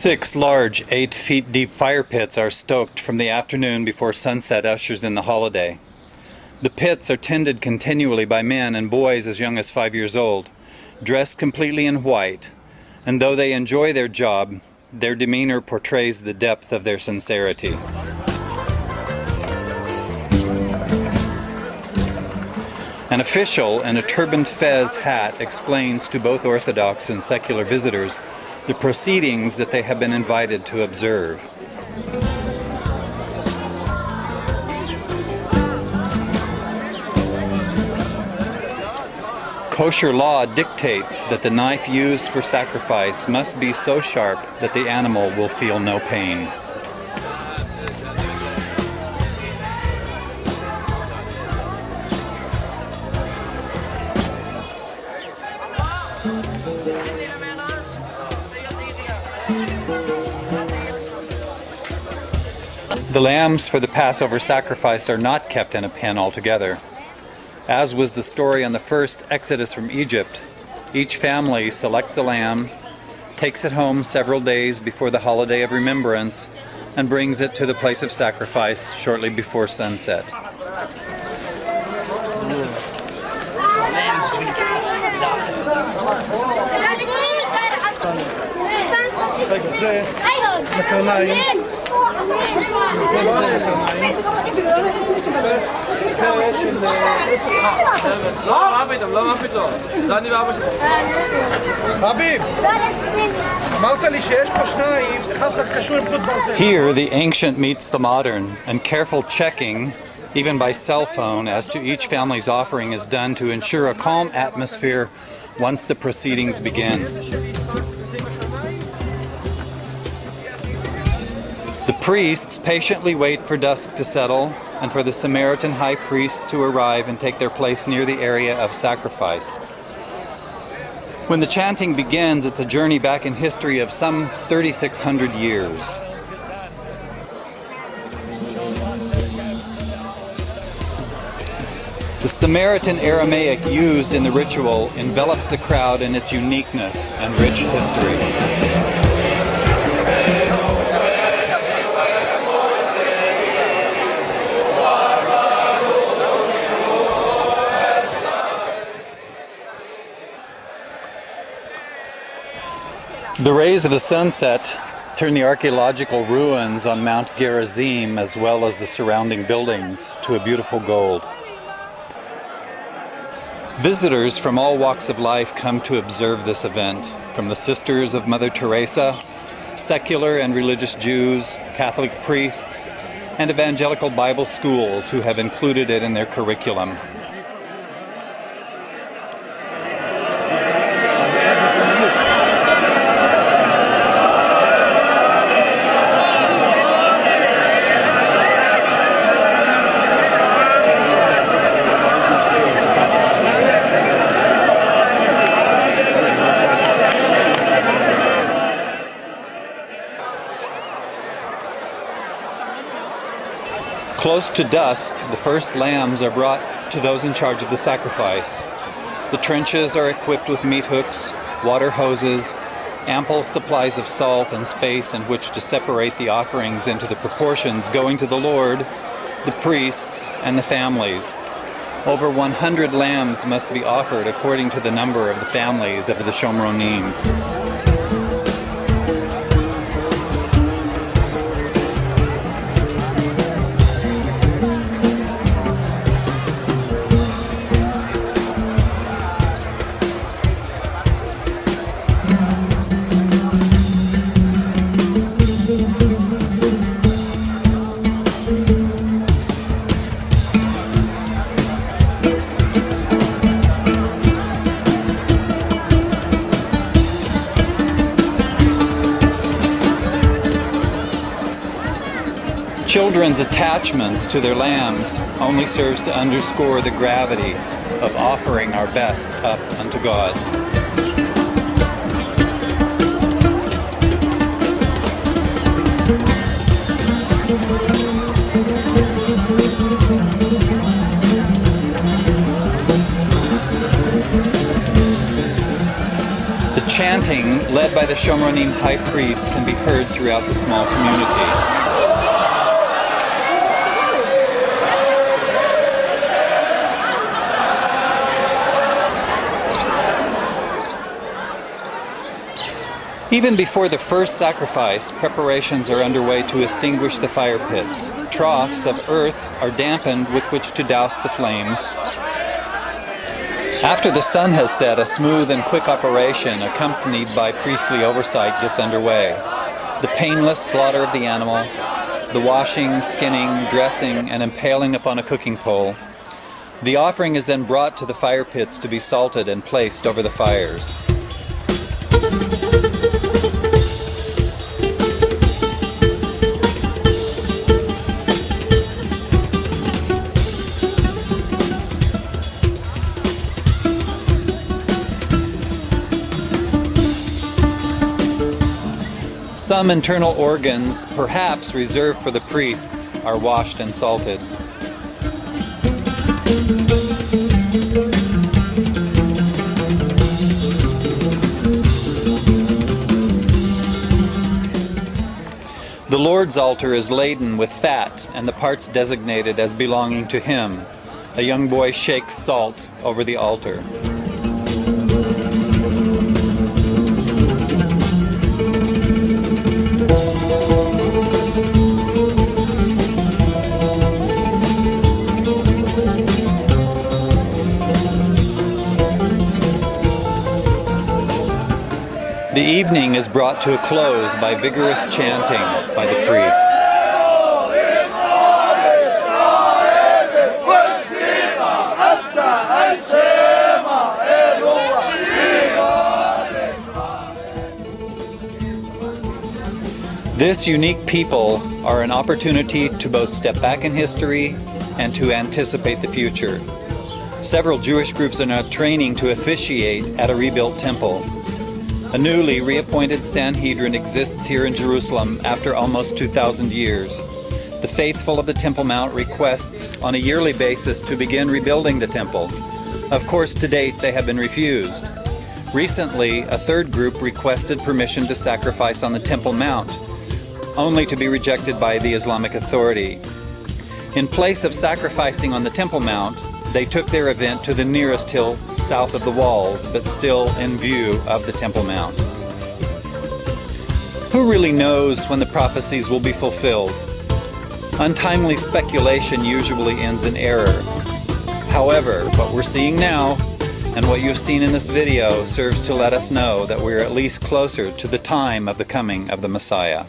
6 large 8-feet deep fire pits are stoked from the afternoon before sunset ushers in the holiday. The pits are tended continually by men and boys as young as 5 years old, dressed completely in white, and though they enjoy their job, their demeanor portrays the depth of their sincerity. An official in a turbaned fez hat explains to both Orthodox and secular visitors the proceedings that they have been invited to observe. Kosher law dictates that the knife used for sacrifice must be so sharp that the animal will feel no pain. The lambs for the Passover sacrifice are not kept in a pen altogether. As was the story on the first exodus from Egypt, each family selects a lamb, takes it home several days before the holiday of remembrance, and brings it to the place of sacrifice shortly before sunset. Here, the ancient meets the modern, and careful checking, even by cell phone, as to each family's offering is done to ensure a calm atmosphere once the proceedings begin. The priests patiently wait for dusk to settle and for the Samaritan high priests to arrive and take their place near the area of sacrifice. When the chanting begins, it's a journey back in history of some 3,600 years. The Samaritan Aramaic used in the ritual envelops the crowd in its uniqueness and rich history. The rays of the sunset turn the archaeological ruins on Mount Gerizim as well as the surrounding buildings to a beautiful gold. Visitors from all walks of life come to observe this event, from the Sisters of Mother Teresa, secular and religious Jews, Catholic priests, and evangelical Bible schools who have included it in their curriculum. Close to dusk, the first lambs are brought to those in charge of the sacrifice. The trenches are equipped with meat hooks, water hoses, ample supplies of salt, and space in which to separate the offerings into the proportions going to the Lord, the priests, and the families. Over 100 lambs must be offered according to the number of the families of the Shomronim. Children's attachments to their lambs only serves to underscore the gravity of offering our best up unto God. Chanting, led by the Shomronim high priest, can be heard throughout the small community. Even before the first sacrifice, preparations are underway to extinguish the fire pits. Troughs of earth are dampened with which to douse the flames. After the sun has set, a smooth and quick operation, accompanied by priestly oversight, gets underway. The painless slaughter of the animal, the washing, skinning, dressing, and impaling upon a cooking pole. The offering is then brought to the fire pits to be salted and placed over the fires. Some internal organs, perhaps reserved for the priests, are washed and salted. The Lord's altar is laden with fat and the parts designated as belonging to him. A young boy shakes salt over the altar. The evening is brought to a close by vigorous chanting by the priests. This unique people are an opportunity to both step back in history and to anticipate the future. Several Jewish groups are now training to officiate at a rebuilt temple. A newly reappointed Sanhedrin exists here in Jerusalem after almost 2,000 years. The faithful of the Temple Mount requests on a yearly basis to begin rebuilding the temple. Of course, to date, they have been refused. Recently, a third group requested permission to sacrifice on the Temple Mount, only to be rejected by the Islamic Authority. In place of sacrificing on the Temple Mount, they took their event to the nearest hill south of the walls, but still in view of the Temple Mount. Who really knows when the prophecies will be fulfilled? Untimely speculation usually ends in error. However, what we're seeing now, and what you've seen in this video, serves to let us know that we're at least closer to the time of the coming of the Messiah.